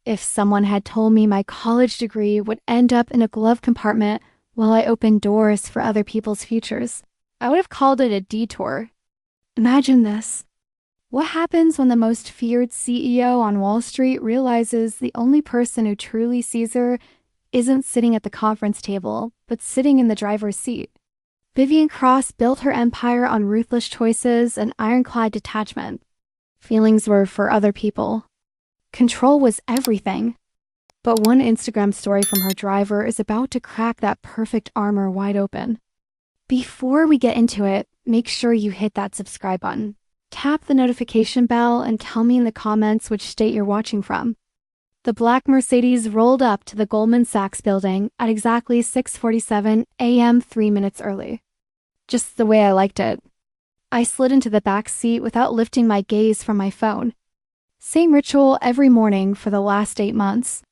If someone had told me my college degree would end up in a glove compartment while I opened doors for other people's futures, I would have called it a detour. Imagine this. What happens when the most feared CEO on Wall Street realizes the only person who truly sees her isn't sitting at the conference table, but sitting in the driver's seat? Vivian Cross built her empire on ruthless choices and ironclad detachment. Feelings were for other people. Control was everything. But one Instagram story from her driver is about to crack that perfect armor wide open. Before we get into it, make sure you hit that subscribe button. Tap the notification bell and tell me in the comments which state you're watching from. The black Mercedes rolled up to the Goldman Sachs building at exactly 6:47 a.m. 3 minutes early. Just the way I liked it. I slid into the back seat without lifting my gaze from my phone. Same ritual every morning for the last 8 months.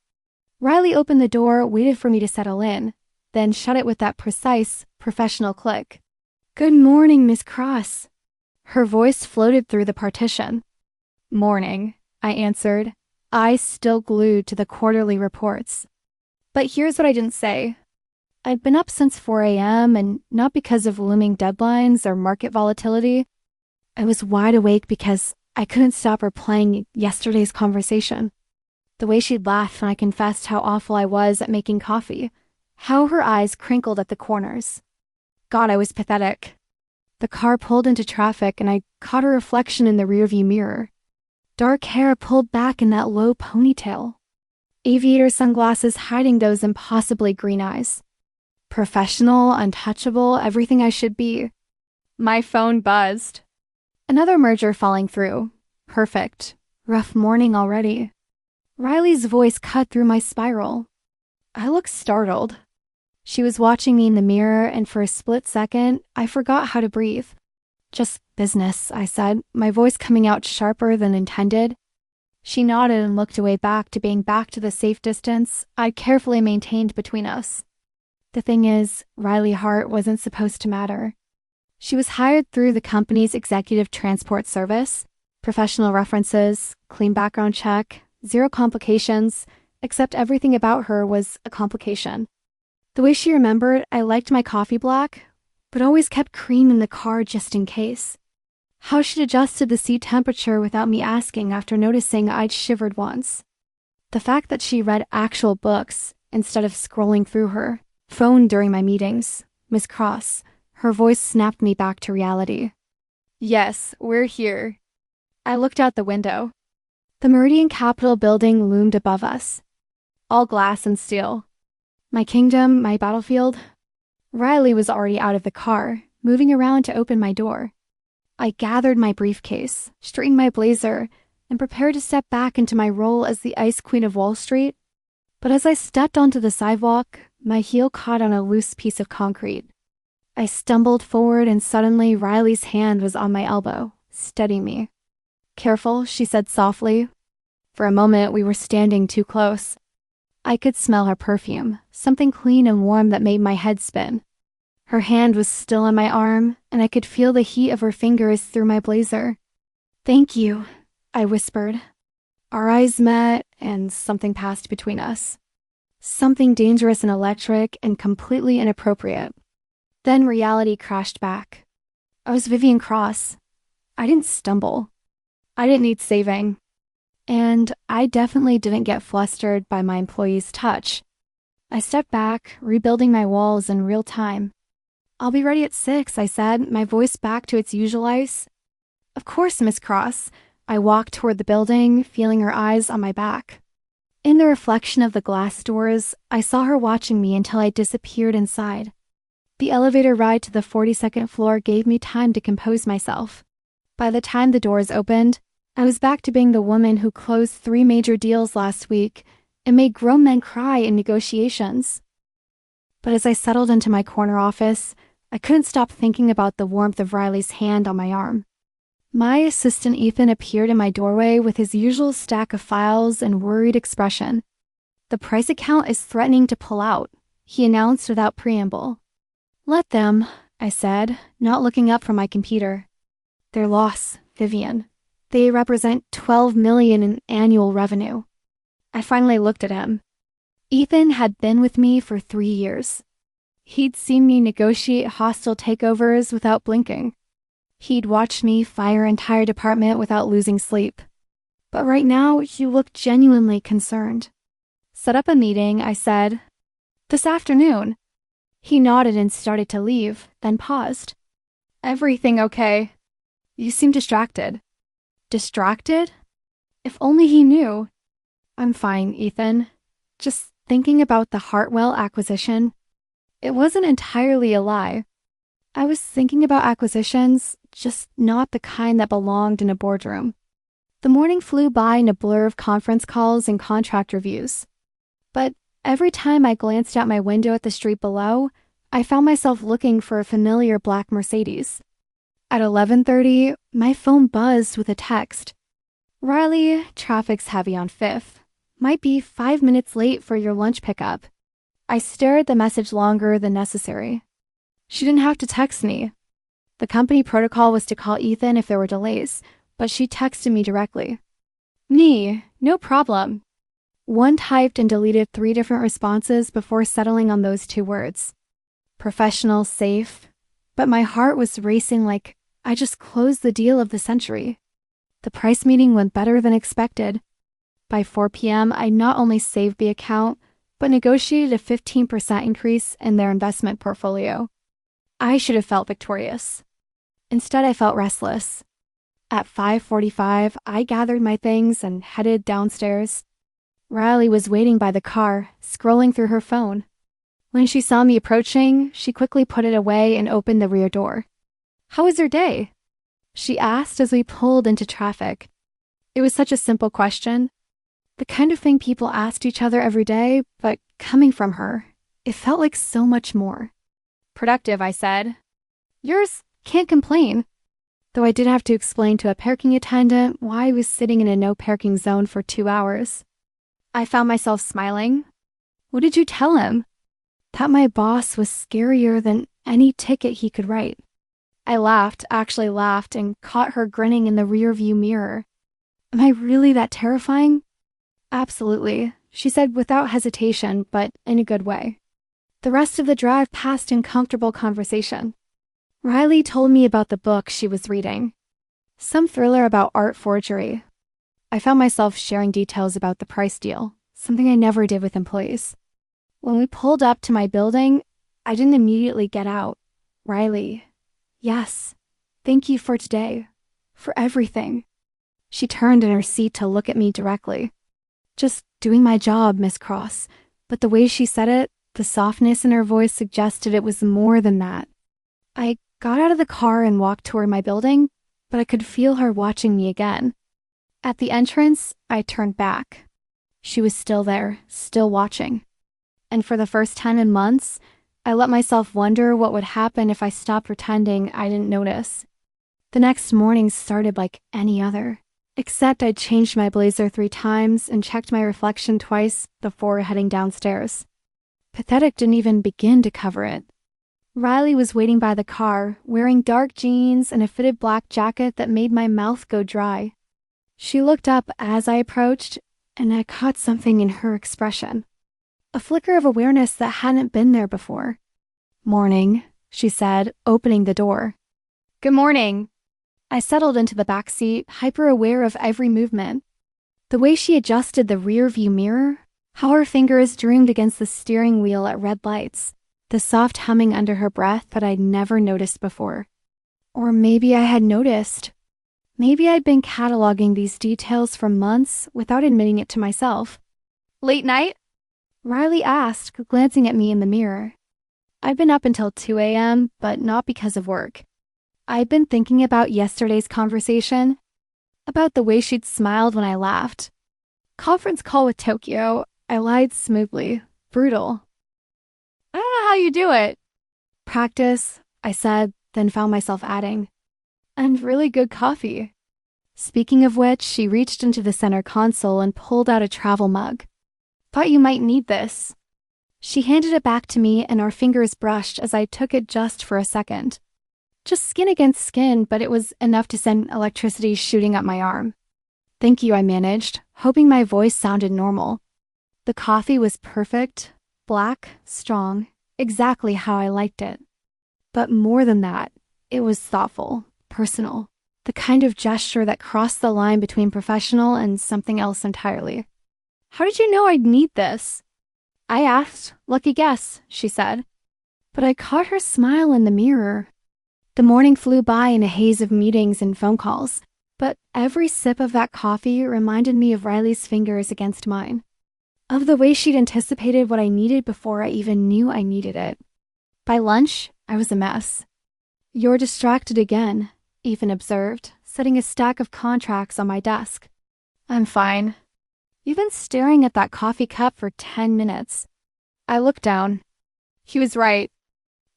Riley opened the door, waited for me to settle in, then shut it with that precise, professional click. "Good morning, Miss Cross." Her voice floated through the partition. "Morning," I answered, eyes still glued to the quarterly reports. But here's what I didn't say. I'd been up since 4 a.m., and not because of looming deadlines or market volatility. I was wide awake because I couldn't stop replaying yesterday's conversation. The way she'd laughed when I confessed how awful I was at making coffee. How her eyes crinkled at the corners. God, I was pathetic. The car pulled into traffic and I caught a reflection in the rearview mirror. Dark hair pulled back in that low ponytail. Aviator sunglasses hiding those impossibly green eyes. Professional, untouchable, everything I should be. My phone buzzed. Another merger falling through. Perfect. Rough morning already. Riley's voice cut through my spiral. I looked startled. She was watching me in the mirror, and for a split second, I forgot how to breathe. "Just business," I said, my voice coming out sharper than intended. She nodded and looked away back to the safe distance I'd carefully maintained between us. The thing is, Riley Hart wasn't supposed to matter. She was hired through the company's executive transport service, professional references, clean background check, zero complications, except everything about her was a complication. The way she remembered I liked my coffee black, but always kept cream in the car just in case. How she'd adjusted the seat temperature without me asking after noticing I'd shivered once. The fact that she read actual books instead of scrolling through her phone during my meetings. Miss Cross, her voice snapped me back to reality. "Yes, we're here." I looked out the window. The Meridian Capitol building loomed above us. All glass and steel. My kingdom, my battlefield. Riley was already out of the car, moving around to open my door. I gathered my briefcase, straightened my blazer, and prepared to step back into my role as the Ice Queen of Wall Street. But as I stepped onto the sidewalk, my heel caught on a loose piece of concrete. I stumbled forward and suddenly Riley's hand was on my elbow, steadying me. "Careful," she said softly. For a moment, we were standing too close. I could smell her perfume, something clean and warm that made my head spin. Her hand was still on my arm, and I could feel the heat of her fingers through my blazer. "Thank you," I whispered. Our eyes met, and something passed between us. Something dangerous and electric and completely inappropriate. Then reality crashed back. I was Vivian Cross. I didn't stumble. I didn't need saving. And I definitely didn't get flustered by my employee's touch. I stepped back, rebuilding my walls in real time. "I'll be ready at 6, I said, my voice back to its usual ice. "Of course, Miss Cross." I walked toward the building, feeling her eyes on my back. In the reflection of the glass doors, I saw her watching me until I disappeared inside. The elevator ride to the 42nd floor gave me time to compose myself. By the time the doors opened, I was back to being the woman who closed 3 major deals last week and made grown men cry in negotiations. But as I settled into my corner office, I couldn't stop thinking about the warmth of Riley's hand on my arm. My assistant Ethan appeared in my doorway with his usual stack of files and worried expression. "The price account is threatening to pull out," he announced without preamble. "Let them," I said, not looking up from my computer. "Their loss, Vivian. They represent $12 million in annual revenue." I finally looked at him. Ethan had been with me for 3 years. He'd seen me negotiate hostile takeovers without blinking. He'd watched me fire an entire department without losing sleep. But right now, he looked genuinely concerned. Set up a meeting, I said. This afternoon. He nodded and started to leave, then paused. Everything okay? You seem distracted. Distracted? If only he knew. I'm fine, Ethan. Just thinking about the Hartwell acquisition. It wasn't entirely a lie. I was thinking about acquisitions, just not the kind that belonged in a boardroom. The morning flew by in a blur of conference calls and contract reviews. But every time I glanced out my window at the street below, I found myself looking for a familiar black Mercedes. At 11:30, my phone buzzed with a text. Riley, traffic's heavy on 5th. Might be 5 minutes late for your lunch pickup. I stared at the message longer than necessary. She didn't have to text me. The company protocol was to call Ethan if there were delays, but she texted me directly. Me, no problem. One typed and deleted 3 different responses before settling on those 2 words. Professional, safe. But my heart was racing like I just closed the deal of the century. The price meeting went better than expected. By 4 p.m., I not only saved the account, but negotiated a 15% increase in their investment portfolio. I should have felt victorious. Instead, I felt restless. At 5:45, I gathered my things and headed downstairs. Riley was waiting by the car, scrolling through her phone. When she saw me approaching, she quickly put it away and opened the rear door. How was your day? She asked as we pulled into traffic. It was such a simple question. The kind of thing people asked each other every day, but coming from her, it felt like so much more. Productive, I said. Yours, can't complain. Though I did have to explain to a parking attendant why I was sitting in a no parking zone for 2 hours. I found myself smiling. What did you tell him? That my boss was scarier than any ticket he could write. I laughed, actually laughed, and caught her grinning in the rearview mirror. Am I really that terrifying? Absolutely, she said without hesitation, but in a good way. The rest of the drive passed in comfortable conversation. Riley told me about the book she was reading. Some thriller about art forgery. I found myself sharing details about the price deal, something I never did with employees. When we pulled up to my building, I didn't immediately get out. Riley, yes, thank you for today, for everything. She turned in her seat to look at me directly. Just doing my job, Miss Cross, but the way she said it, the softness in her voice suggested it was more than that. I got out of the car and walked toward my building, but I could feel her watching me again. At the entrance, I turned back. She was still there, still watching. And for the first time in months, I let myself wonder what would happen if I stopped pretending I didn't notice. The next morning started like any other, except I'd changed my blazer 3 times and checked my reflection twice before heading downstairs. Pathetic didn't even begin to cover it. Riley was waiting by the car, wearing dark jeans and a fitted black jacket that made my mouth go dry. She looked up as I approached, and I caught something in her expression. A flicker of awareness that hadn't been there before. Morning, she said, opening the door. Good morning. I settled into the back seat, hyper-aware of every movement. The way she adjusted the rear-view mirror, how her fingers dreamed against the steering wheel at red lights, the soft humming under her breath that I'd never noticed before. Or maybe I had noticed. Maybe I'd been cataloging these details for months without admitting it to myself. Late night? Riley asked, glancing at me in the mirror. I'd been up until 2 a.m., but not because of work. I'd been thinking about yesterday's conversation, about the way she'd smiled when I laughed. Conference call with Tokyo, I lied smoothly. Brutal. I don't know how you do it. Practice, I said, then found myself adding. And really good coffee. Speaking of which, she reached into the center console and pulled out a travel mug. Thought you might need this. She handed it back to me and our fingers brushed as I took it just for a second. Just skin against skin, but it was enough to send electricity shooting up my arm. Thank you, I managed, hoping my voice sounded normal. The coffee was perfect, black, strong, exactly how I liked it. But more than that, it was thoughtful, personal, the kind of gesture that crossed the line between professional and something else entirely. "How did you know I'd need this?" I asked. "Lucky guess," she said. But I caught her smile in the mirror. The morning flew by in a haze of meetings and phone calls, but every sip of that coffee reminded me of Riley's fingers against mine, of the way she'd anticipated what I needed before I even knew I needed it. By lunch, I was a mess. "You're distracted again," Ethan observed, setting a stack of contracts on my desk. "I'm fine." "You've been staring at that coffee cup for 10 minutes. I looked down. He was right.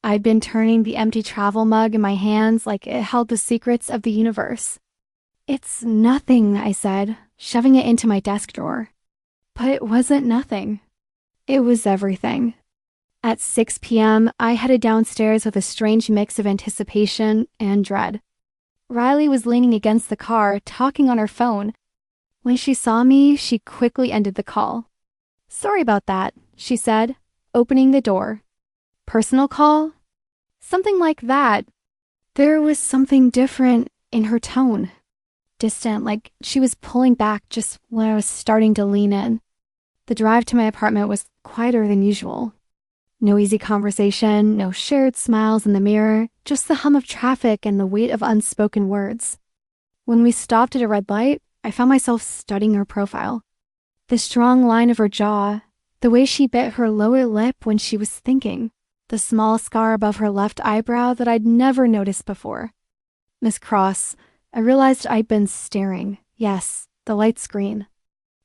I'd been turning the empty travel mug in my hands like it held the secrets of the universe. "It's nothing," I said, shoving it into my desk drawer. But it wasn't nothing. It was everything. At 6 p.m., I headed downstairs with a strange mix of anticipation and dread. Riley was leaning against the car, talking on her phone. When she saw me, she quickly ended the call. "Sorry about that," she said, opening the door. "Personal call?" Something like that. There was something different in her tone. Distant, like she was pulling back just when I was starting to lean in. The drive to my apartment was quieter than usual. No easy conversation, no shared smiles in the mirror, just the hum of traffic and the weight of unspoken words. When we stopped at a red light, I found myself studying her profile. The strong line of her jaw, the way she bit her lower lip when she was thinking, the small scar above her left eyebrow that I'd never noticed before. "Miss Cross," I realized I'd been staring. Yes, the light screen.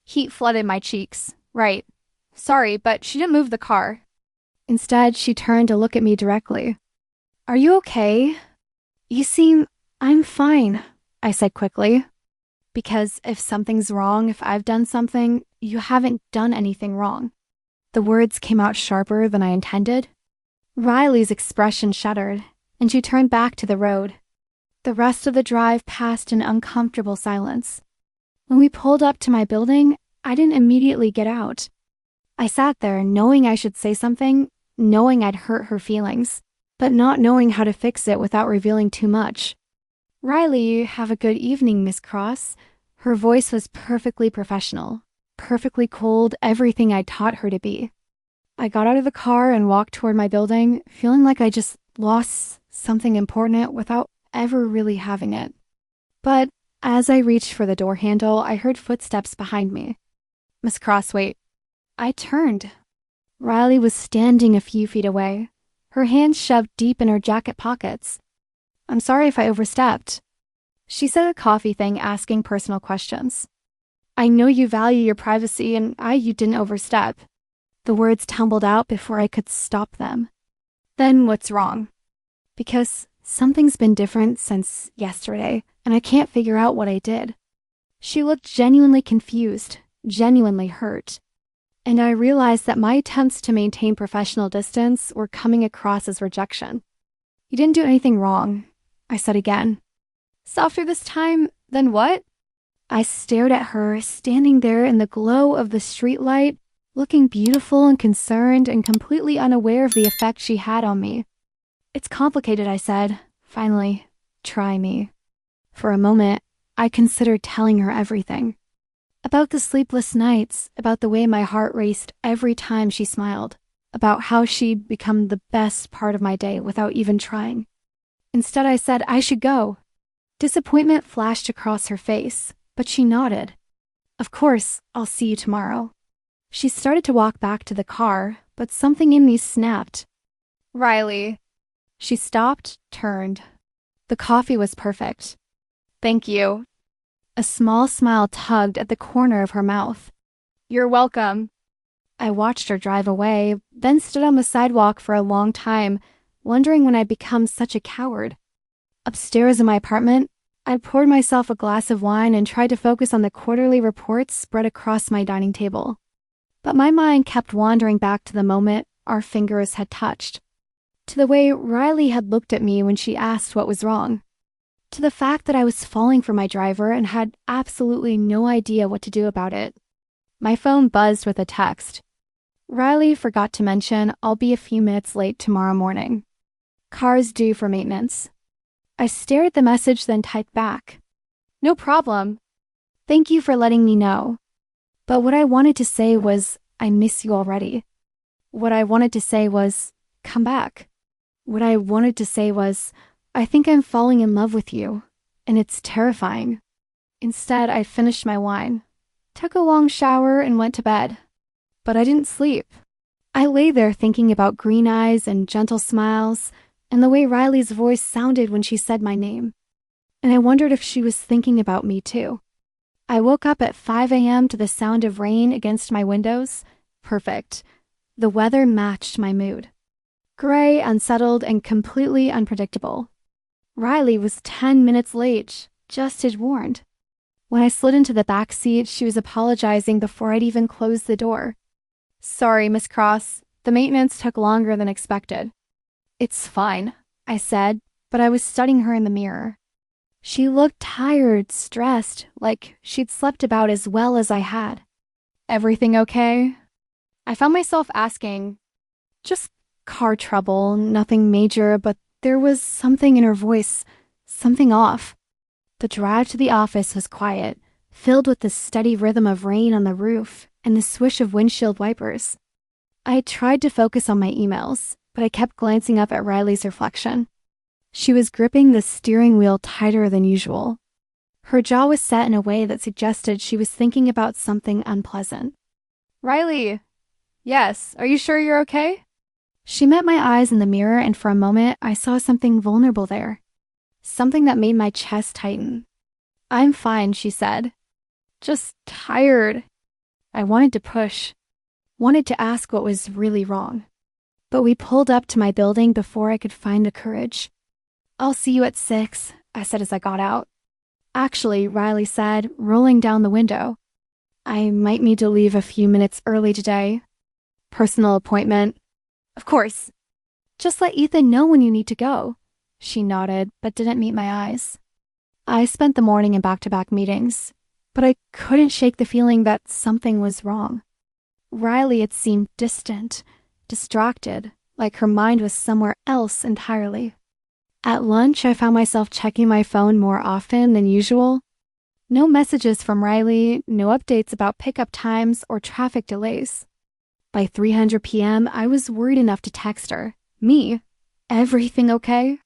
Heat flooded my cheeks. "Right. Sorry, but she didn't move the car." Instead, she turned to look at me directly. "Are you okay?" "You seem... I'm fine," I said quickly. Because if something's wrong, if I've done something, you haven't done anything wrong. The words came out sharper than I intended. Riley's expression shuddered, and she turned back to the road. The rest of the drive passed in uncomfortable silence. When we pulled up to my building, I didn't immediately get out. I sat there knowing I should say something, knowing I'd hurt her feelings, but not knowing how to fix it without revealing too much. "Riley, have a good evening, Miss Cross." Her voice was perfectly professional, perfectly cold, everything I taught her to be. I got out of the car and walked toward my building, feeling like I just lost something important without ever really having it. But as I reached for the door handle, I heard footsteps behind me. "Miss Cross, wait." I turned. Riley was standing a few feet away, her hands shoved deep in her jacket pockets. "I'm sorry if I overstepped." She said a coffee thing, asking personal questions. "I know you value your privacy, and you didn't overstep." The words tumbled out before I could stop them. "Then what's wrong?" "Because something's been different since yesterday, and I can't figure out what I did." She looked genuinely confused, genuinely hurt. And I realized that my attempts to maintain professional distance were coming across as rejection. "You didn't do anything wrong," I said again. "Softer this time, then what?" I stared at her, standing there in the glow of the streetlight, looking beautiful and concerned and completely unaware of the effect she had on me. "It's complicated," I said. "Finally, try me." For a moment, I considered telling her everything. About the sleepless nights, about the way my heart raced every time she smiled, about how she'd become the best part of my day without even trying. Instead, I said I should go. Disappointment flashed across her face, but she nodded. "Of course, I'll see you tomorrow." She started to walk back to the car, but something in me snapped. "Riley." She stopped, turned. The coffee was perfect. "Thank you." A small smile tugged at the corner of her mouth. "You're welcome." I watched her drive away, then stood on the sidewalk for a long time, wondering when I'd become such a coward. Upstairs in my apartment, I poured myself a glass of wine and tried to focus on the quarterly reports spread across my dining table. But my mind kept wandering back to the moment our fingers had touched, to the way Riley had looked at me when she asked what was wrong, to the fact that I was falling for my driver and had absolutely no idea what to do about it. My phone buzzed with a text. Riley forgot to mention I'll be a few minutes late tomorrow morning. Car's due for maintenance. I stared at the message, then typed back. No problem. Thank you for letting me know. But what I wanted to say was, I miss you already. What I wanted to say was, come back. What I wanted to say was, I think I'm falling in love with you, and it's terrifying. Instead, I finished my wine, took a long shower, and went to bed. But I didn't sleep. I lay there thinking about green eyes and gentle smiles, and the way Riley's voice sounded when she said my name. And I wondered if she was thinking about me too. I woke up at 5 a.m. to the sound of rain against my windows. Perfect. The weather matched my mood. Gray, unsettled, and completely unpredictable. Riley was 10 minutes late, just as warned. When I slid into the back seat, she was apologizing before I'd even closed the door. Sorry, Miss Cross. The maintenance took longer than expected. It's fine, I said, but I was studying her in the mirror. She looked tired, stressed, like she'd slept about as well as I had. Everything okay? I found myself asking, just car trouble, nothing major, but there was something in her voice, something off. The drive to the office was quiet, filled with the steady rhythm of rain on the roof and the swish of windshield wipers. I tried to focus on my emails, but I kept glancing up at Riley's reflection. She was gripping the steering wheel tighter than usual. Her jaw was set in a way that suggested she was thinking about something unpleasant. Riley! Yes, are you sure you're okay? She met my eyes in the mirror, and for a moment, I saw something vulnerable there. Something that made my chest tighten. I'm fine, she said. Just tired. I wanted to push. Wanted to ask what was really wrong. But we pulled up to my building before I could find the courage. I'll see you at 6, I said as I got out. Actually, Riley said, rolling down the window. I might need to leave a few minutes early today. Personal appointment. Of course. Just let Ethan know when you need to go. She nodded, but didn't meet my eyes. I spent the morning in back-to-back meetings, but I couldn't shake the feeling that something was wrong. Riley had seemed distant, distracted, like her mind was somewhere else entirely. At lunch, I found myself checking my phone more often than usual. No messages from Riley, no updates about pickup times or traffic delays. By 3:00 p.m., I was worried enough to text her. Me? Everything okay?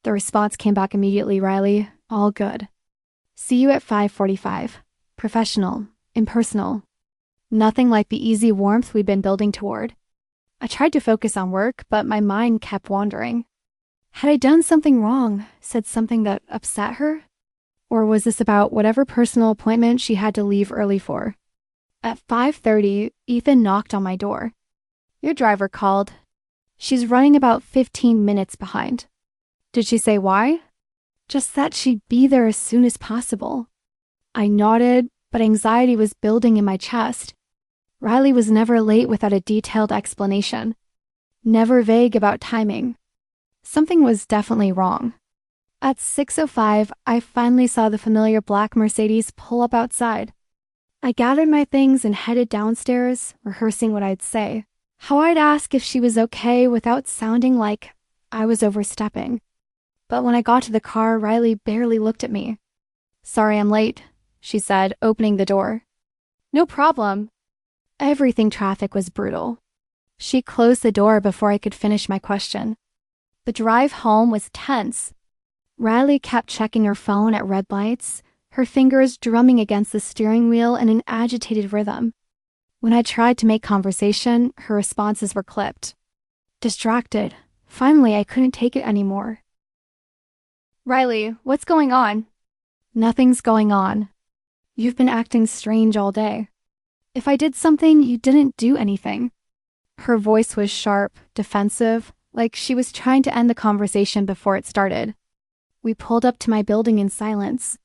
The response came back immediately, Riley. All good. See you at 5:45. Professional. Impersonal. Nothing like the easy warmth we'd been building toward. I tried to focus on work, but my mind kept wandering. Had I done something wrong, said something that upset her? Or was this about whatever personal appointment she had to leave early for? At 5:30, Ethan knocked on my door. Your driver called. She's running about 15 minutes behind. Did she say why? Just that she'd be there as soon as possible. I nodded, but anxiety was building in my chest. Riley was never late without a detailed explanation. Never vague about timing. Something was definitely wrong. At 6:05, I finally saw the familiar black Mercedes pull up outside. I gathered my things and headed downstairs, rehearsing what I'd say. How I'd ask if she was okay without sounding like I was overstepping. But when I got to the car, Riley barely looked at me. Sorry I'm late, she said, opening the door. No problem. Everything traffic was brutal. She closed the door before I could finish my question. The drive home was tense. Riley kept checking her phone at red lights, her fingers drumming against the steering wheel in an agitated rhythm. When I tried to make conversation, her responses were clipped. Distracted. Finally, I couldn't take it anymore. Riley, what's going on? Nothing's going on. You've been acting strange all day. If I did something, you didn't do anything. Her voice was sharp, defensive, like she was trying to end the conversation before it started. We pulled up to my building in silence.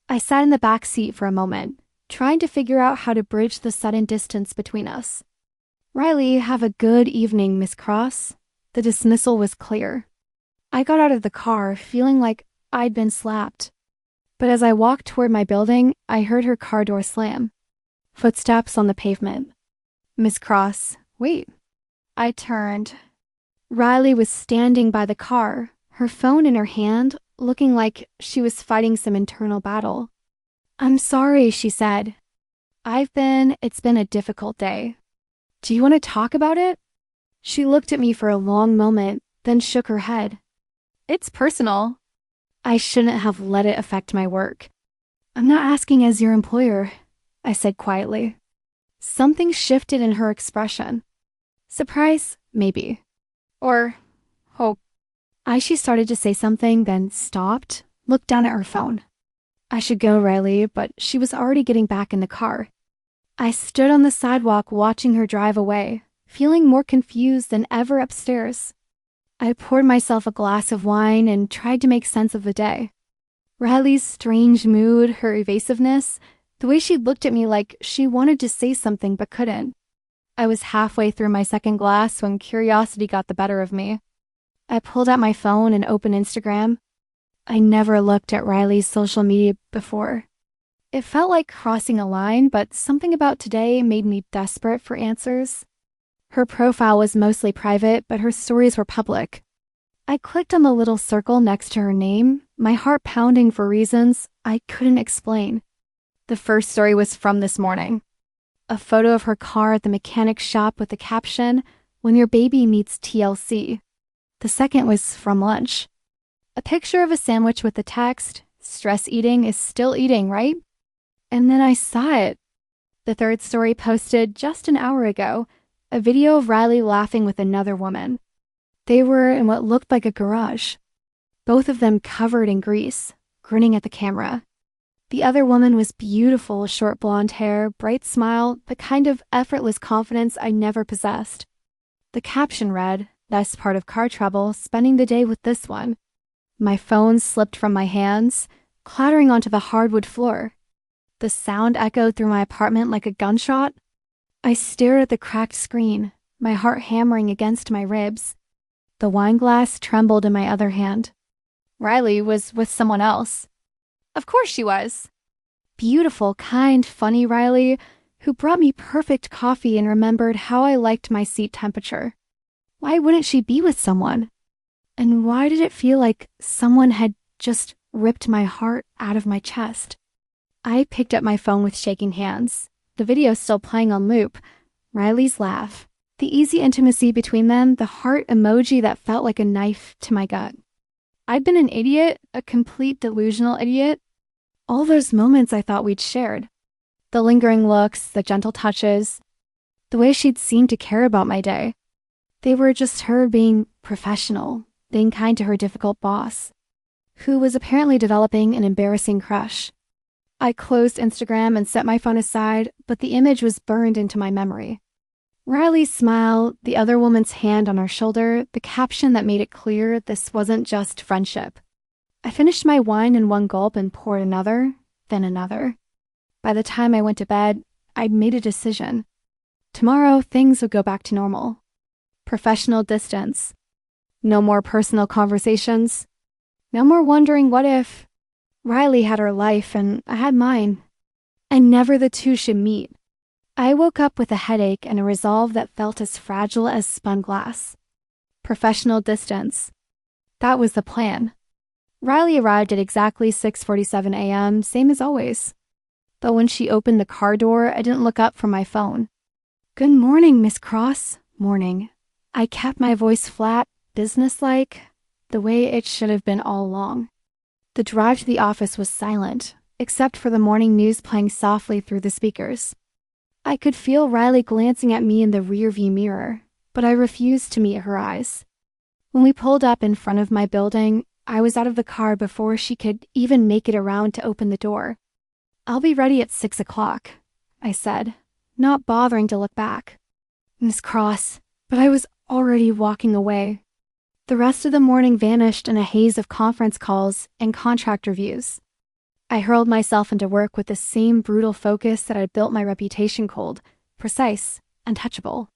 I sat in the back seat for a moment, trying to figure out how to bridge the sudden distance between us. Riley, have a good evening, Miss Cross. The dismissal was clear. I got out of the car, feeling like I'd been slapped. But as I walked toward my building, I heard her car door slam. Footsteps on the pavement. Miss Cross, wait. I turned. Riley was standing by the car, her phone in her hand, looking like she was fighting some internal battle. I'm sorry, she said. It's been a difficult day. Do you want to talk about it? She looked at me for a long moment, then shook her head. It's personal. I shouldn't have let it affect my work. I'm not asking as your employer, I said quietly. Something shifted in her expression. Surprise, maybe. Or hope. She started to say something, then stopped, looked down at her phone. I should go, Riley, but she was already getting back in the car. I stood on the sidewalk watching her drive away, feeling more confused than ever upstairs. I poured myself a glass of wine and tried to make sense of the day. Riley's strange mood, her evasiveness, the way she looked at me like she wanted to say something but couldn't. I was halfway through my second glass when curiosity got the better of me. I pulled out my phone and opened Instagram. I never looked at Riley's social media before. It felt like crossing a line, but something about today made me desperate for answers. Her profile was mostly private, but her stories were public. I clicked on the little circle next to her name, my heart pounding for reasons I couldn't explain. The first story was from this morning. A photo of her car at the mechanic shop with the caption, "When your baby meets TLC." The second was from lunch. A picture of a sandwich with the text, "Stress eating is still eating, right?" And then I saw it. The third story posted just an hour ago, a video of Riley laughing with another woman. They were in what looked like a garage, both of them covered in grease, grinning at the camera. The other woman was beautiful, short blonde hair, bright smile, the kind of effortless confidence I never possessed. The caption read, "Best part of car trouble, spending the day with this one." My phone slipped from my hands, clattering onto the hardwood floor. The sound echoed through my apartment like a gunshot. I stared at the cracked screen, my heart hammering against my ribs. The wine glass trembled in my other hand. Riley was with someone else. Of course she was. Beautiful, kind, funny Riley, who brought me perfect coffee and remembered how I liked my seat temperature. Why wouldn't she be with someone? And why did it feel like someone had just ripped my heart out of my chest? I picked up my phone with shaking hands. The video still playing on loop. Riley's laugh. The easy intimacy between them, the heart emoji that felt like a knife to my gut. I'd been an idiot, a complete delusional idiot. All those moments I thought we'd shared. The lingering looks, the gentle touches, the way she'd seemed to care about my day. They were just her being professional, being kind to her difficult boss, who was apparently developing an embarrassing crush. I closed Instagram and set my phone aside, but the image was burned into my memory. Riley's smile, the other woman's hand on her shoulder, the caption that made it clear this wasn't just friendship. I finished my wine in one gulp and poured another, then another. By the time I went to bed, I'd made a decision. Tomorrow, things would go back to normal. Professional distance. No more personal conversations. No more wondering what if. Riley had her life and I had mine. And never the two should meet. I woke up with a headache and a resolve that felt as fragile as spun glass. Professional distance. That was the plan. Riley arrived at exactly 6:47 a.m., same as always. But when she opened the car door, I didn't look up from my phone. "Good morning, Miss Cross." Morning. I kept my voice flat, businesslike, the way it should have been all along. The drive to the office was silent, except for the morning news playing softly through the speakers. I could feel Riley glancing at me in the rearview mirror, but I refused to meet her eyes. When we pulled up in front of my building, I was out of the car before she could even make it around to open the door. "I'll be ready at 6 o'clock, I said, not bothering to look back. Miss Cross, but I was already walking away. The rest of the morning vanished in a haze of conference calls and contract reviews. I hurled myself into work with the same brutal focus that I'd built my reputation cold, precise, untouchable.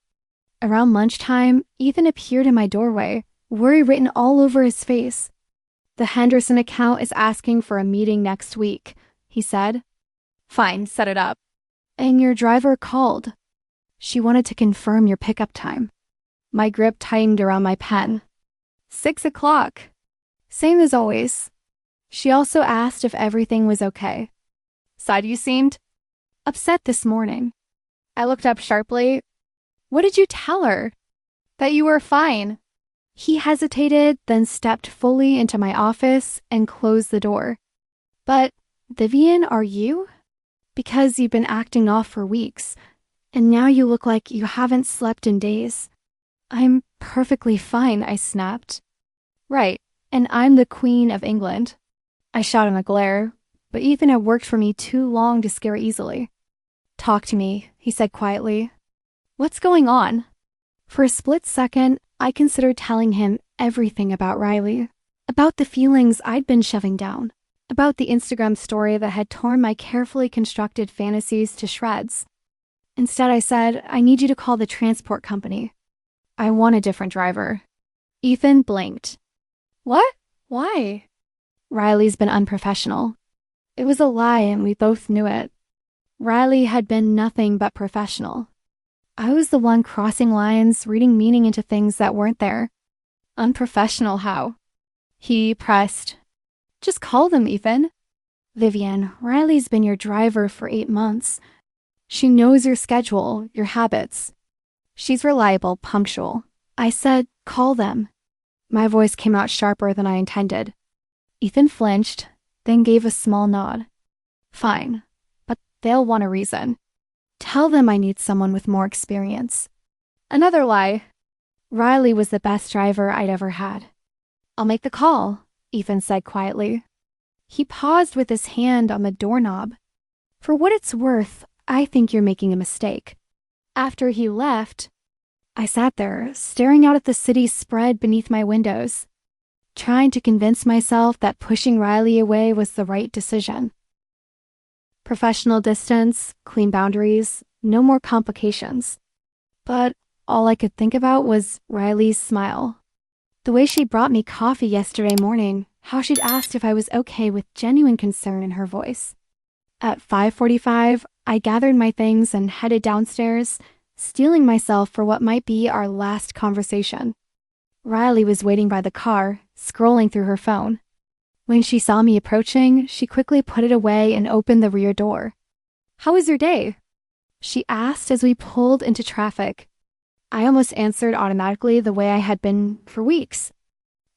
Around lunchtime, Ethan appeared in my doorway, worry written all over his face. "The Henderson account is asking for a meeting next week," he said. "Fine, set it up." And your driver called. She wanted to confirm your pickup time. My grip tightened around my pen. 6 o'clock. Same as always. She also asked if everything was okay. Said you seemed upset this morning. I looked up sharply. What did you tell her? That you were fine. He hesitated, then stepped fully into my office and closed the door. But, Vivian, are you? Because you've been acting off for weeks, and now you look like you haven't slept in days. I'm perfectly fine, I snapped. Right, and I'm the Queen of England. I shot in a glare, but Ethan had worked for me too long to scare easily. Talk to me, he said quietly. What's going on? For a split second, I considered telling him everything about Riley, about the feelings I'd been shoving down, about the Instagram story that had torn my carefully constructed fantasies to shreds. Instead, I said, I need you to call the transport company. I want a different driver. Ethan blinked. What? Why? Riley's been unprofessional. It was a lie and we both knew it. Riley had been nothing but professional. I was the one crossing lines, reading meaning into things that weren't there. Unprofessional how? He pressed. Just call them, Ethan. Vivian, Riley's been your driver for 8 months. She knows your schedule, your habits. She's reliable, punctual. I said, call them. My voice came out sharper than I intended. Ethan flinched, then gave a small nod. Fine, but they'll want a reason. Tell them I need someone with more experience. Another lie. Riley was the best driver I'd ever had. I'll make the call, Ethan said quietly. He paused with his hand on the doorknob. For what it's worth, I think you're making a mistake. After he left, I sat there, staring out at the city spread beneath my windows, trying to convince myself that pushing Riley away was the right decision. Professional distance, clean boundaries, no more complications. But all I could think about was Riley's smile. The way she brought me coffee yesterday morning, how she'd asked if I was okay with genuine concern in her voice. At 5:45, I gathered my things and headed downstairs, steeling myself for what might be our last conversation. Riley was waiting by the car, scrolling through her phone. When she saw me approaching, she quickly put it away and opened the rear door. How was your day? She asked as we pulled into traffic. I almost answered automatically the way I had been for weeks.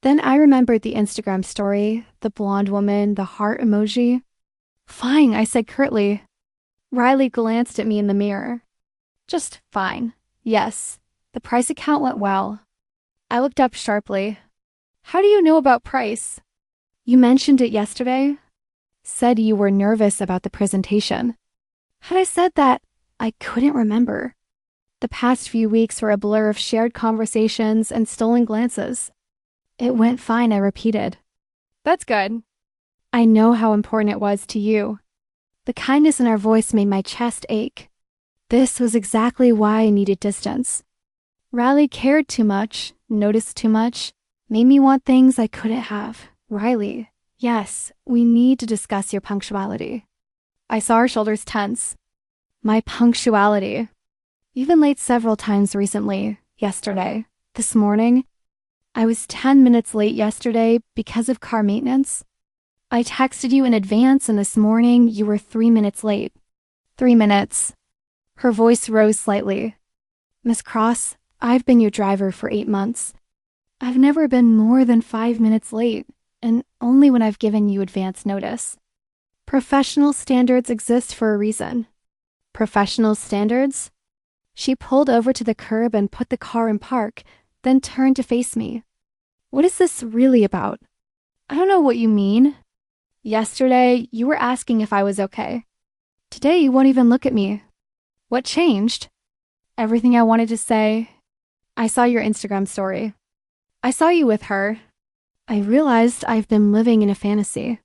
Then I remembered the Instagram story, the blonde woman, the heart emoji. Fine, I said curtly. Riley glanced at me in the mirror. Just fine. Yes, the price account went well. I looked up sharply. How do you know about price? You mentioned it yesterday. Said you were nervous about the presentation. Had I said that, I couldn't remember. The past few weeks were a blur of shared conversations and stolen glances. It went fine, I repeated. That's good. I know how important it was to you. The kindness in our voice made my chest ache. This was exactly why I needed distance. Riley cared too much, noticed too much, made me want things I couldn't have. Riley, yes, we need to discuss your punctuality. I saw her shoulders tense. My punctuality. You've been late several times recently. Yesterday. This morning. I was 10 minutes late yesterday because of car maintenance. I texted you in advance and this morning you were 3 minutes late. 3 minutes. Her voice rose slightly. Miss Cross, I've been your driver for 8 months. I've never been more than 5 minutes late, and only when I've given you advance notice. Professional standards exist for a reason. Professional standards? She pulled over to the curb and put the car in park, then turned to face me. What is this really about? I don't know what you mean. Yesterday, you were asking if I was okay. Today, you won't even look at me. What changed? Everything I wanted to say. I saw your Instagram story. I saw you with her. I realized I've been living in a fantasy.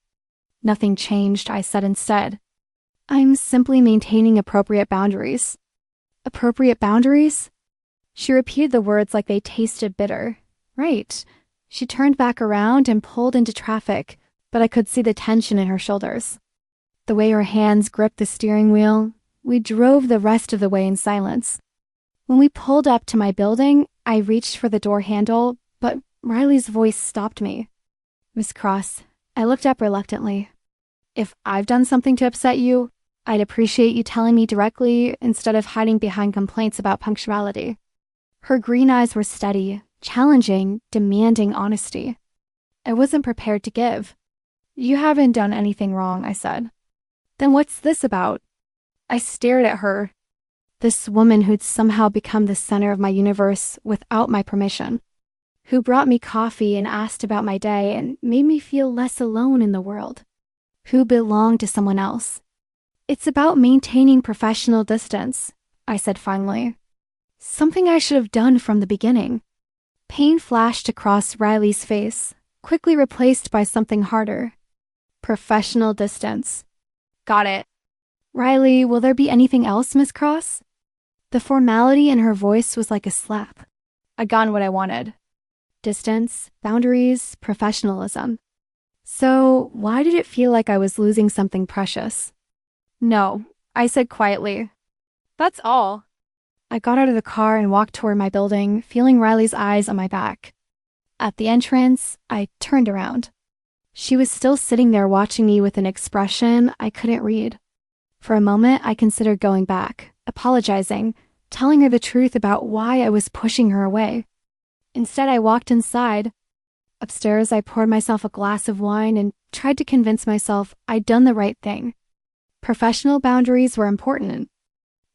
Nothing changed, I said instead. I'm simply maintaining appropriate boundaries. Appropriate boundaries? She repeated the words like they tasted bitter. Right. She turned back around and pulled into traffic, but I could see the tension in her shoulders. The way her hands gripped the steering wheel, We drove the rest of the way in silence. When we pulled up to my building, I reached for the door handle, but Riley's voice stopped me. Miss Cross, I looked up reluctantly. If I've done something to upset you, I'd appreciate you telling me directly instead of hiding behind complaints about punctuality. Her green eyes were steady, challenging, demanding honesty. I wasn't prepared to give. You haven't done anything wrong, I said. Then what's this about? I stared at her. This woman who'd somehow become the center of my universe without my permission. Who brought me coffee and asked about my day and made me feel less alone in the world. Who belonged to someone else. It's about maintaining professional distance, I said finally. Something I should have done from the beginning. Pain flashed across Riley's face, quickly replaced by something harder. Professional distance. Got it. Riley, will there be anything else, Miss Cross? The formality in her voice was like a slap. I'd gotten what I wanted. Distance, boundaries, professionalism. So, why did it feel like I was losing something precious? No, I said quietly. That's all. I got out of the car and walked toward my building, feeling Riley's eyes on my back. At the entrance, I turned around. She was still sitting there watching me with an expression I couldn't read. For a moment, I considered going back, apologizing, telling her the truth about why I was pushing her away. Instead, I walked inside. Upstairs, I poured myself a glass of wine and tried to convince myself I'd done the right thing. Professional boundaries were important.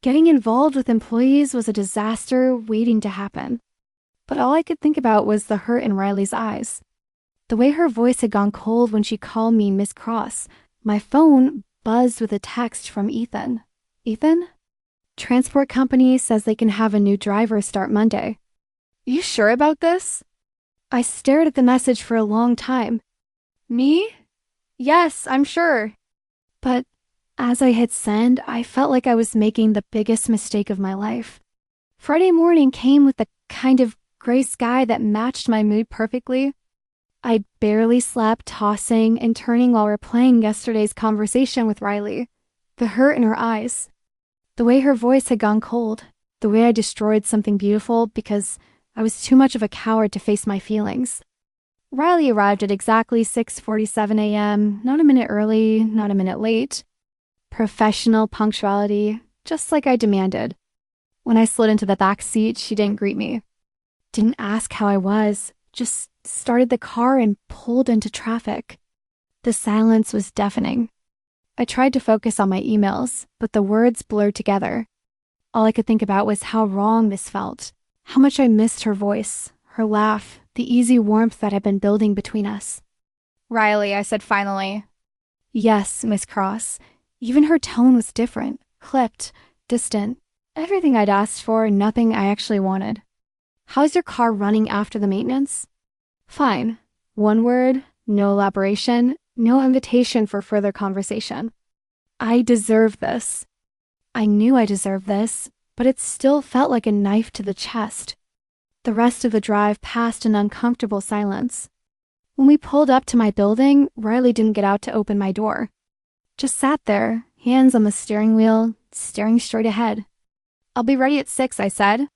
Getting involved with employees was a disaster waiting to happen. But all I could think about was the hurt in Riley's eyes. The way her voice had gone cold when she called me Miss Cross. My phone buzzed with a text from Ethan. Ethan? Transport company says they can have a new driver start Monday. You sure about this? I stared at the message for a long time. Me? Yes, I'm sure. But as I hit send, I felt like I was making the biggest mistake of my life. Friday morning came with the kind of gray sky that matched my mood perfectly. I barely slept, tossing and turning while replaying yesterday's conversation with Riley. The hurt in her eyes. The way her voice had gone cold. The way I destroyed something beautiful because I was too much of a coward to face my feelings. Riley arrived at exactly 6:47 a.m., not a minute early, not a minute late. Professional punctuality, just like I demanded. When I slid into the back seat, she didn't greet me. Didn't ask how I was, just started the car and pulled into traffic. The silence was deafening. I tried to focus on my emails, but the words blurred together. All I could think about was how wrong this felt, how much I missed her voice, her laugh, the easy warmth that had been building between us. Riley, I said finally. Yes, Miss Cross. Even her tone was different, clipped, distant. Everything I'd asked for, nothing I actually wanted. How's your car running after the maintenance? Fine. One word, no elaboration, no invitation for further conversation. I deserve this. I knew I deserved this, but it still felt like a knife to the chest. The rest of the drive passed in uncomfortable silence. When we pulled up to my building, Riley didn't get out to open my door. Just sat there, hands on the steering wheel, staring straight ahead. I'll be ready at 6, I said.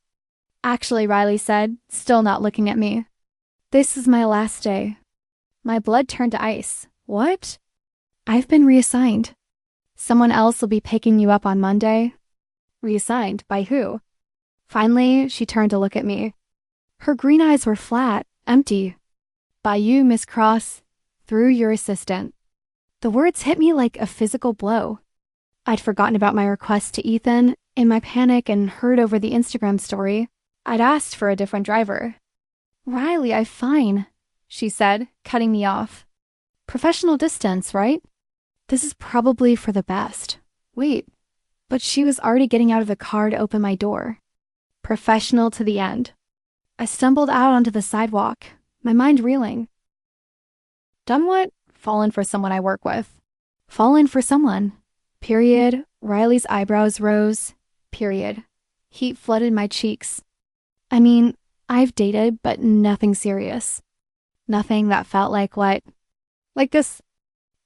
Actually, Riley said, still not looking at me. This is my last day. My blood turned to ice. What? I've been reassigned. Someone else will be picking you up on Monday. Reassigned? By who? Finally, she turned to look at me. Her green eyes were flat, empty. By you, Miss Cross, through your assistant. The words hit me like a physical blow. I'd forgotten about my request to Ethan. In my panic and heard over the Instagram story, I'd asked for a different driver. Riley, I'm fine, she said, cutting me off. Professional distance, right? This is probably for the best. Wait, but she was already getting out of the car to open my door. Professional to the end. I stumbled out onto the sidewalk, my mind reeling. Done what? Fallen for someone I work with. Fallen for someone. Period. Riley's eyebrows rose. Period. Heat flooded my cheeks. I mean, I've dated, but nothing serious. Nothing that felt like what? Like this.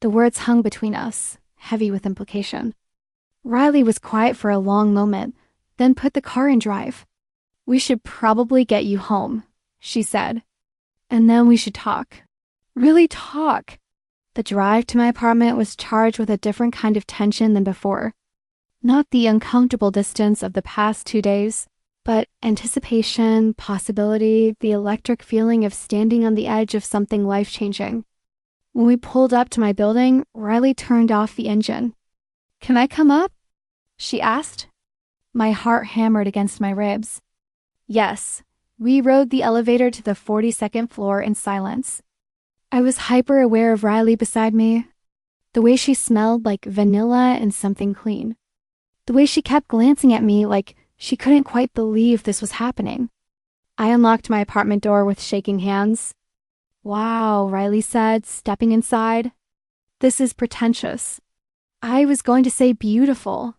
The words hung between us, heavy with implication. Riley was quiet for a long moment, then put the car in drive. "We should probably get you home," she said. "And then we should talk. Really talk." The drive to my apartment was charged with a different kind of tension than before. Not the uncomfortable distance of the past 2 days, but anticipation, possibility, the electric feeling of standing on the edge of something life-changing. When we pulled up to my building, Riley turned off the engine. "Can I come up?" she asked. My heart hammered against my ribs. Yes, we rode the elevator to the 42nd floor in silence. I was hyper-aware of Riley beside me. The way she smelled like vanilla and something clean. The way she kept glancing at me like she couldn't quite believe this was happening. I unlocked my apartment door with shaking hands. "Wow," Riley said, stepping inside. "This is pretentious." I was going to say beautiful.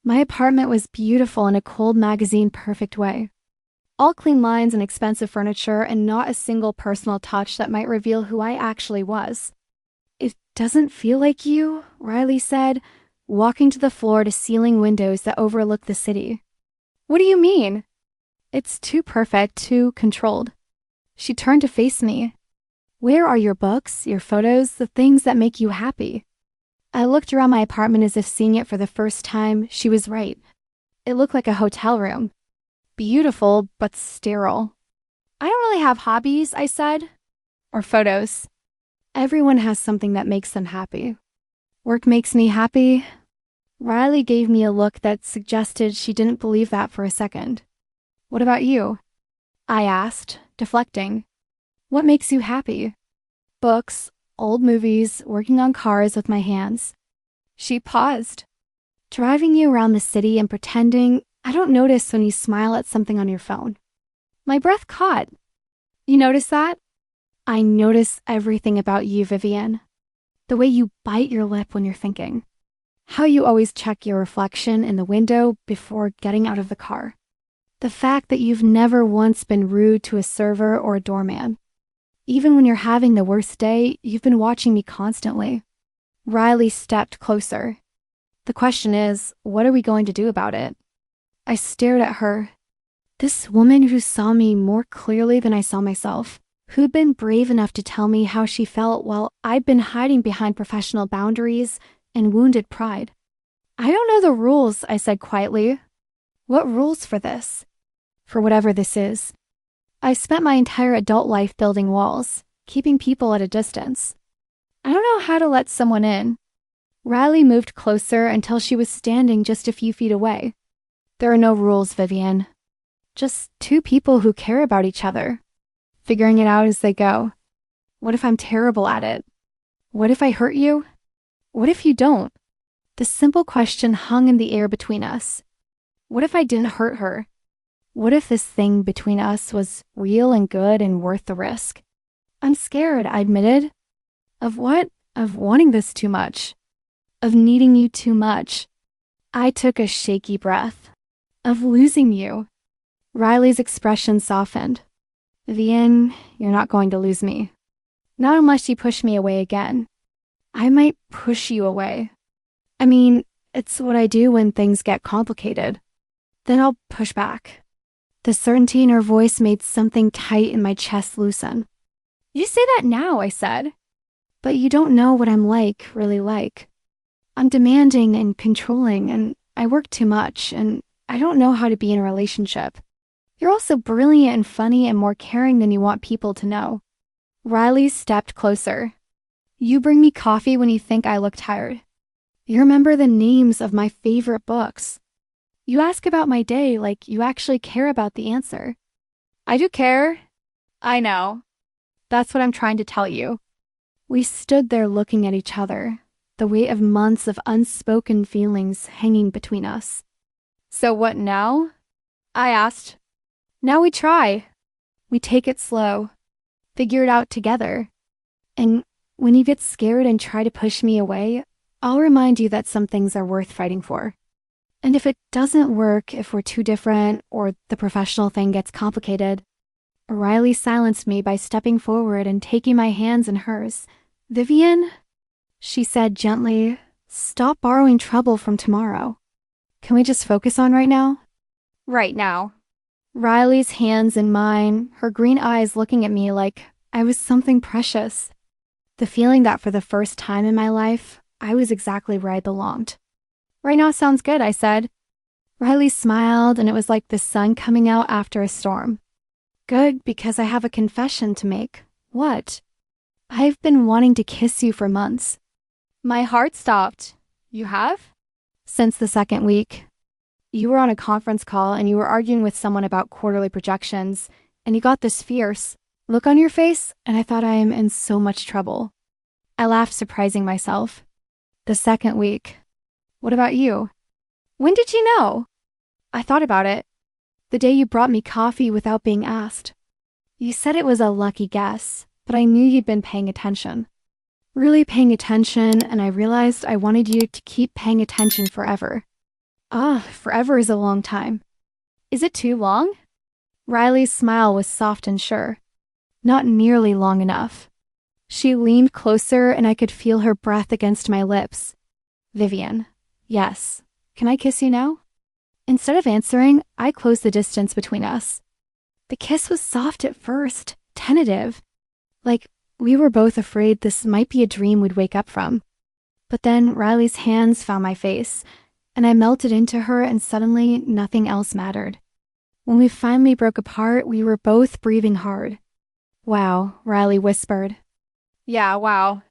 My apartment was beautiful in a cold magazine perfect way. All clean lines and expensive furniture, and not a single personal touch that might reveal who I actually was. "It doesn't feel like you," Riley said, walking to the floor-to-ceiling windows that overlook the city. "What do you mean?" "It's too perfect, too controlled." She turned to face me. "Where are your books, your photos, the things that make you happy?" I looked around my apartment as if seeing it for the first time. She was right. It looked like a hotel room. Beautiful, but sterile. "I don't really have hobbies," I said. "Or photos." "Everyone has something that makes them happy." "Work makes me happy." Riley gave me a look that suggested she didn't believe that for a second. "What about you?" I asked, deflecting. "What makes you happy?" "Books, old movies, working on cars with my hands." She paused. "Driving you around the city and pretending I don't notice when you smile at something on your phone." My breath caught. "You notice that?" "I notice everything about you, Vivian. The way you bite your lip when you're thinking. How you always check your reflection in the window before getting out of the car. The fact that you've never once been rude to a server or a doorman. Even when you're having the worst day, you've been watching me constantly." Riley stepped closer. "The question is, what are we going to do about it?" I stared at her. This woman who saw me more clearly than I saw myself, who'd been brave enough to tell me how she felt while I'd been hiding behind professional boundaries and wounded pride. "I don't know the rules," I said quietly. "What rules for this?" "For whatever this is. I spent my entire adult life building walls, keeping people at a distance. I don't know how to let someone in." Riley moved closer until she was standing just a few feet away. "There are no rules, Vivian. Just two people who care about each other, figuring it out as they go. What if I'm terrible at it? What if I hurt you? What if you don't?" The simple question hung in the air between us. What if I didn't hurt her? What if this thing between us was real and good and worth the risk? "I'm scared," I admitted. "Of what?" "Of wanting this too much. Of needing you too much." I took a shaky breath. "Of losing you." Riley's expression softened. "Vivian, you're not going to lose me. Not unless you push me away again." "I might push you away. I mean, it's what I do when things get complicated. Then I'll push back." The certainty in her voice made something tight in my chest loosen. "You say that now," I said. "But you don't know what I'm like, really like. I'm demanding and controlling, and I work too much, and I don't know how to be in a relationship. You're also brilliant and funny and more caring than you want people to know." Riley stepped closer. "You bring me coffee when you think I look tired. You remember the names of my favorite books. You ask about my day like you actually care about the answer." "I do care." "I know. That's what I'm trying to tell you." We stood there looking at each other, the weight of months of unspoken feelings hanging between us. "So what now?" I asked. "Now we try. We take it slow. Figure it out together. And when you get scared and try to push me away, I'll remind you that some things are worth fighting for. And if it doesn't work, if we're too different, or the professional thing gets complicated." Riley silenced me by stepping forward and taking my hands in hers. "Vivian," she said gently, "stop borrowing trouble from tomorrow. Can we just focus on right now? Right now. Riley's hands in mine, her green eyes looking at me like I was something precious. The feeling that for the first time in my life, I was exactly where I belonged. Right now sounds good, I said. Riley smiled, and it was like the sun coming out after a storm. Good, because I have a confession to make. What? I've been wanting to kiss you for months. My heart stopped. You have? Since the second week. You were on a conference call and you were arguing with someone about quarterly projections, and you got this fierce look on your face, and I thought I am in so much trouble. I laughed, surprising myself. The second week. What about you? When did you know? I thought about it. The day you brought me coffee without being asked. You said it was a lucky guess, but I knew you'd been paying attention. Really paying attention, and I realized I wanted you to keep paying attention forever. Forever is a long time. Is it too long? Riley's smile was soft and sure. Not nearly long enough. She leaned closer and I could feel her breath against my lips. Vivian. Yes. Can I kiss you now? Instead of answering, I closed the distance between us. The kiss was soft at first, tentative. Like we were both afraid this might be a dream we'd wake up from. But then Riley's hands found my face, and I melted into her, and suddenly nothing else mattered. When we finally broke apart, we were both breathing hard. Wow, Riley whispered. Yeah, wow.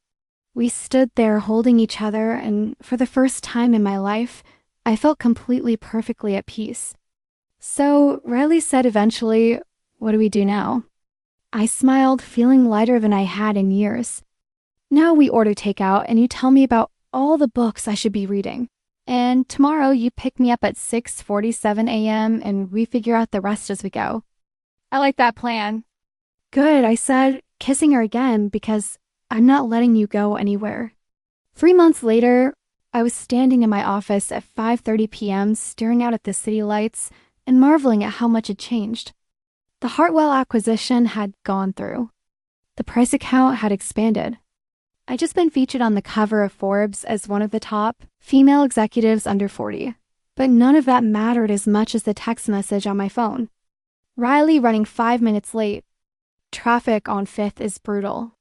We stood there holding each other, and for the first time in my life, I felt completely perfectly at peace. So Riley said eventually, "What do we do now?" I smiled, feeling lighter than I had in years. Now we order takeout, and you tell me about all the books I should be reading. And tomorrow you pick me up at 6:47 a.m. and we figure out the rest as we go. I like that plan. Good, I said, kissing her again because I'm not letting you go anywhere. 3 months later, I was standing in my office at 5:30 p.m. staring out at the city lights and marveling at how much had changed. The Hartwell acquisition had gone through. The price account had expanded. I'd just been featured on the cover of Forbes as one of the top female executives under 40. But none of that mattered as much as the text message on my phone. Riley running 5 minutes late. Traffic on 5th is brutal.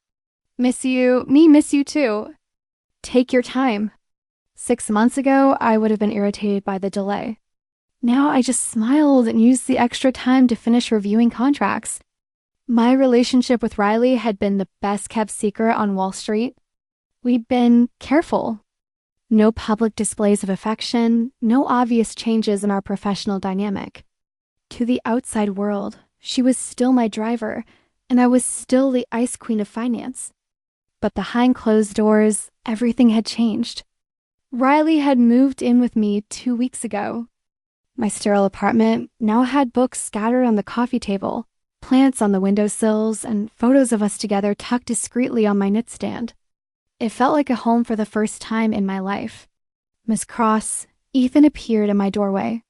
Miss you. Me miss you too. Take your time. 6 months ago, I would have been irritated by the delay. Now I just smiled and used the extra time to finish reviewing contracts. My relationship with Riley had been the best kept secret on Wall Street. We'd been careful. No public displays of affection, no obvious changes in our professional dynamic. To the outside world, she was still my driver, and I was still the ice queen of finance. But behind closed doors, everything had changed. Riley had moved in with me 2 weeks ago. My sterile apartment now had books scattered on the coffee table, plants on the windowsills, and photos of us together tucked discreetly on my nightstand. It felt like a home for the first time in my life. Miss Cross, Ethan appeared in my doorway.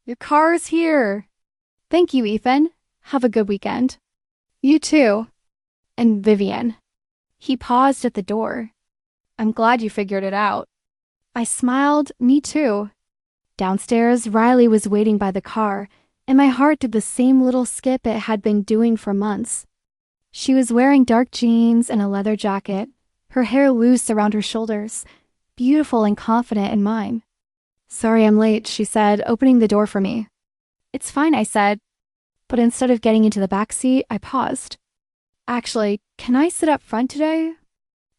Your car's here. Thank you, Ethan. Have a good weekend. You too. And Vivian. He paused at the door. I'm glad you figured it out. I smiled, me too. Downstairs, Riley was waiting by the car, and my heart did the same little skip it had been doing for months. She was wearing dark jeans and a leather jacket, her hair loose around her shoulders, beautiful and confident in mine. Sorry I'm late, she said, opening the door for me. It's fine, I said, but instead of getting into the back seat, I paused. Actually, can I sit up front today?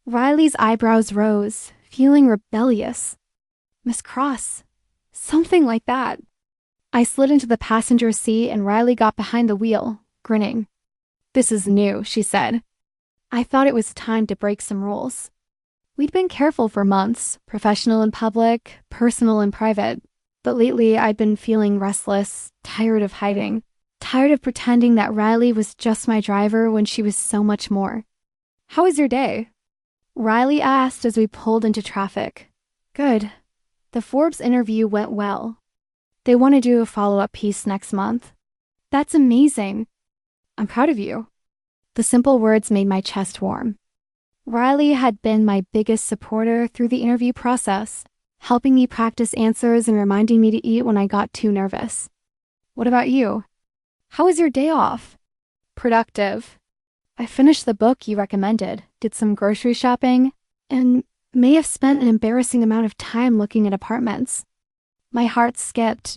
Riley's eyebrows rose, feeling rebellious. Miss Cross, something like that. I slid into the passenger seat and Riley got behind the wheel, grinning. This is new, she said. I thought it was time to break some rules. We'd been careful for months, professional in public, personal in private. But lately I'd been feeling restless, tired of hiding, tired of pretending that Riley was just my driver when she was so much more. How was your day? Riley asked as we pulled into traffic. Good. The Forbes interview went well. They want to do a follow-up piece next month. That's amazing. I'm proud of you. The simple words made my chest warm. Riley had been my biggest supporter through the interview process, helping me practice answers and reminding me to eat when I got too nervous. What about you? How was your day off? Productive. I finished the book you recommended, did some grocery shopping, and may have spent an embarrassing amount of time looking at apartments. My heart skipped.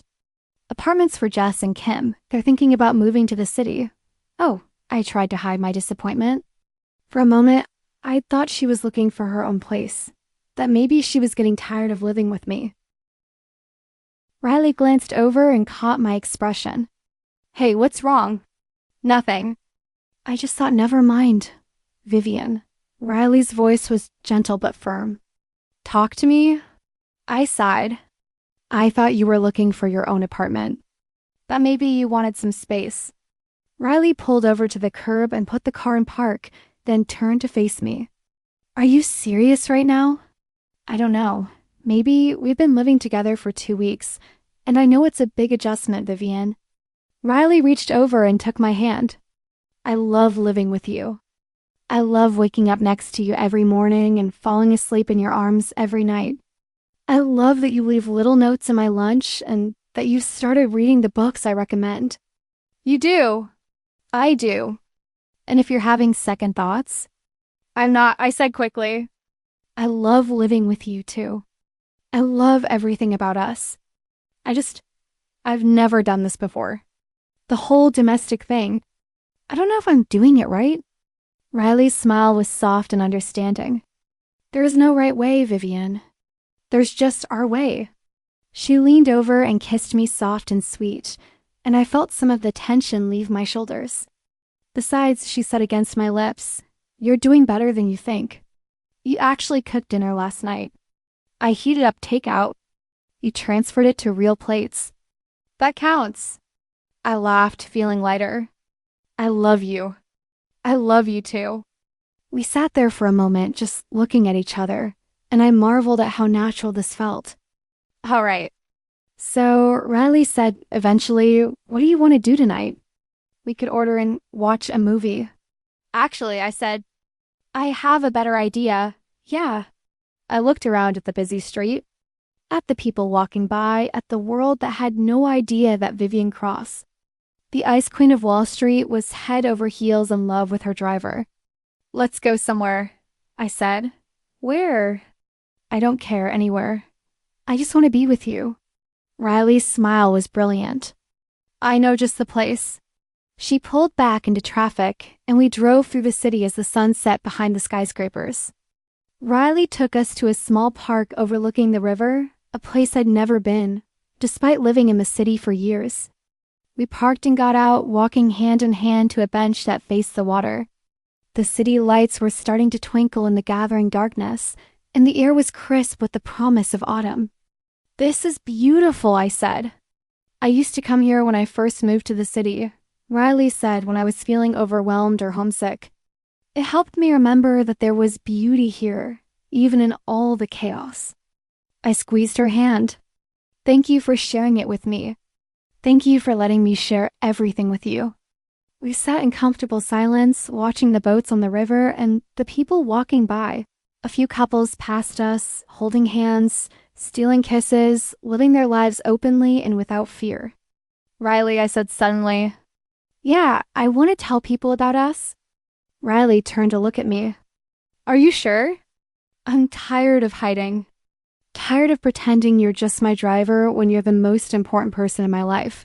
Apartments for Jess and Kim. They're thinking about moving to the city. Oh, I tried to hide my disappointment. For a moment, I thought she was looking for her own place, that maybe she was getting tired of living with me. Riley glanced over and caught my expression. Hey, what's wrong? Nothing. I just thought, never mind. Vivian. Riley's voice was gentle but firm. Talk to me? I sighed. I thought you were looking for your own apartment. That maybe you wanted some space. Riley pulled over to the curb and put the car in park, then turned to face me. Are you serious right now? I don't know. Maybe we've been living together for 2 weeks, and I know it's a big adjustment, Vivian. Riley reached over and took my hand. I love living with you. I love waking up next to you every morning and falling asleep in your arms every night. I love that you leave little notes in my lunch and that you've started reading the books I recommend. You do. I do. And if you're having second thoughts, I'm not, I said quickly. I love living with you too. I love everything about us. I've never done this before. The whole domestic thing. I don't know if I'm doing it right. Riley's smile was soft and understanding. There is no right way, Vivian. There's just our way. She leaned over and kissed me soft and sweet, and I felt some of the tension leave my shoulders. Besides, she said against my lips, you're doing better than you think. You actually cooked dinner last night. I heated up takeout. You transferred it to real plates. That counts. I laughed, feeling lighter. I love you. I love you too. We sat there for a moment, just looking at each other, and I marveled at how natural this felt. All right. So Riley said eventually, what do you want to do tonight? We could order and watch a movie. Actually, I said, I have a better idea. Yeah. I looked around at the busy street, at the people walking by, at the world that had no idea that Vivian Cross, the Ice Queen of Wall Street, was head over heels in love with her driver. Let's go somewhere, I said. Where? I don't care, anywhere. I just want to be with you. Riley's smile was brilliant. I know just the place. She pulled back into traffic, and we drove through the city as the sun set behind the skyscrapers. Riley took us to a small park overlooking the river, a place I'd never been, despite living in the city for years. We parked and got out, walking hand in hand to a bench that faced the water. The city lights were starting to twinkle in the gathering darkness, and the air was crisp with the promise of autumn. This is beautiful, I said. I used to come here when I first moved to the city, Riley said when I was feeling overwhelmed or homesick. It helped me remember that there was beauty here, even in all the chaos. I squeezed her hand. Thank you for sharing it with me. Thank you for letting me share everything with you. We sat in comfortable silence, watching the boats on the river and the people walking by. A few couples passed us, holding hands, stealing kisses, living their lives openly and without fear. Riley, I said suddenly. Yeah, I want to tell people about us. Riley turned to look at me. Are you sure? I'm tired of hiding. Tired of pretending you're just my driver when you're the most important person in my life.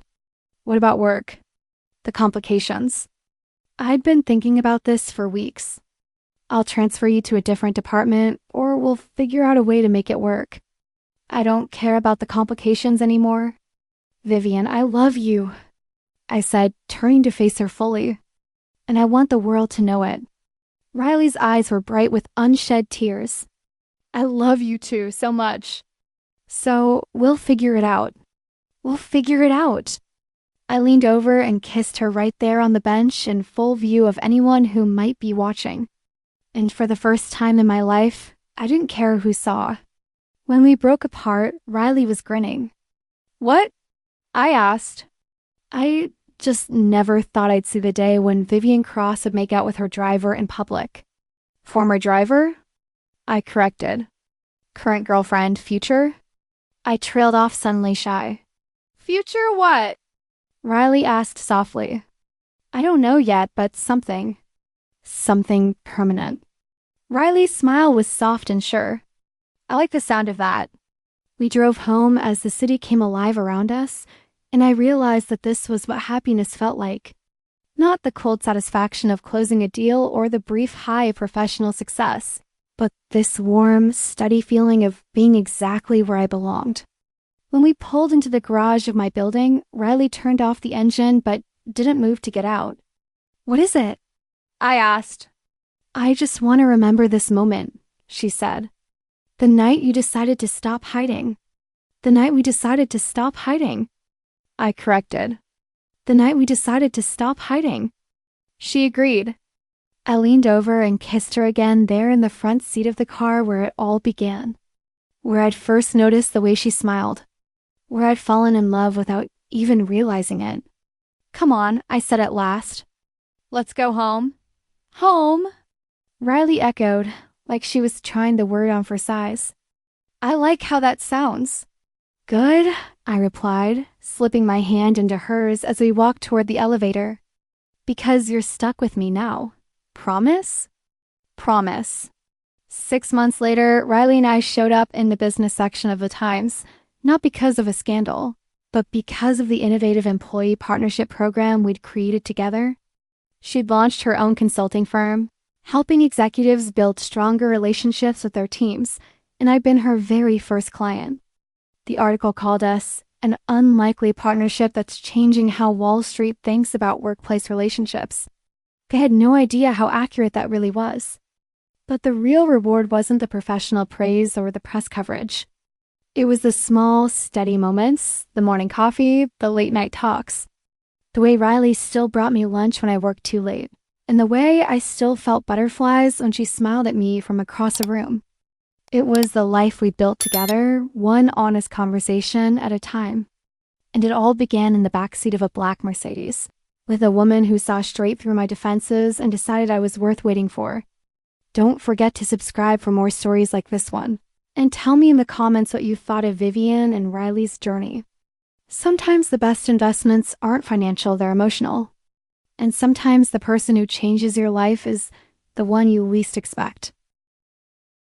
What about work? The complications. I'd been thinking about this for weeks. I'll transfer you to a different department, or we'll figure out a way to make it work. I don't care about the complications anymore. Vivian, I love you, I said, turning to face her fully. And I want the world to know it. Riley's eyes were bright with unshed tears. I love you too, so much. So we'll figure it out. We'll figure it out. I leaned over and kissed her right there on the bench in full view of anyone who might be watching. And for the first time in my life, I didn't care who saw. When we broke apart, Riley was grinning. What? I asked. I just never thought I'd see the day when Vivian Cross would make out with her driver in public. Former driver? I corrected. Current girlfriend, future? I trailed off suddenly shy. Future what? Riley asked softly. I don't know yet, but something. Something permanent. Riley's smile was soft and sure. I like the sound of that. We drove home as the city came alive around us, and I realized that this was what happiness felt like. Not the cold satisfaction of closing a deal or the brief high of professional success, but this warm, steady feeling of being exactly where I belonged. When we pulled into the garage of my building, Riley turned off the engine but didn't move to get out. What is it? I asked. I just want to remember this moment, she said. The night you decided to stop hiding. The night we decided to stop hiding. I corrected. The night we decided to stop hiding. She agreed. I leaned over and kissed her again there in the front seat of the car where it all began. Where I'd first noticed the way she smiled. Where I'd fallen in love without even realizing it. Come on, I said at last. Let's go home. Home, Riley echoed, like she was trying the word on for size. I like how that sounds. Good, I replied, slipping my hand into hers as we walked toward the elevator. Because you're stuck with me now. Promise? Promise. 6 months later, Riley and I showed up in the business section of the Times, not because of a scandal, but because of the innovative employee partnership program we'd created together. She'd launched her own consulting firm, helping executives build stronger relationships with their teams, and I'd been her very first client. The article called us an unlikely partnership that's changing how Wall Street thinks about workplace relationships. I had no idea how accurate that really was. But the real reward wasn't the professional praise or the press coverage. It was the small, steady moments, the morning coffee, the late night talks. The way Riley still brought me lunch when I worked too late, and the way I still felt butterflies when she smiled at me from across a room. It was the life we built together, one honest conversation at a time. And it all began in the backseat of a black Mercedes, with a woman who saw straight through my defenses and decided I was worth waiting for. Don't forget to subscribe for more stories like this one, and tell me in the comments what you thought of Vivian and Riley's journey. Sometimes the best investments aren't financial, they're emotional. And sometimes the person who changes your life is the one you least expect.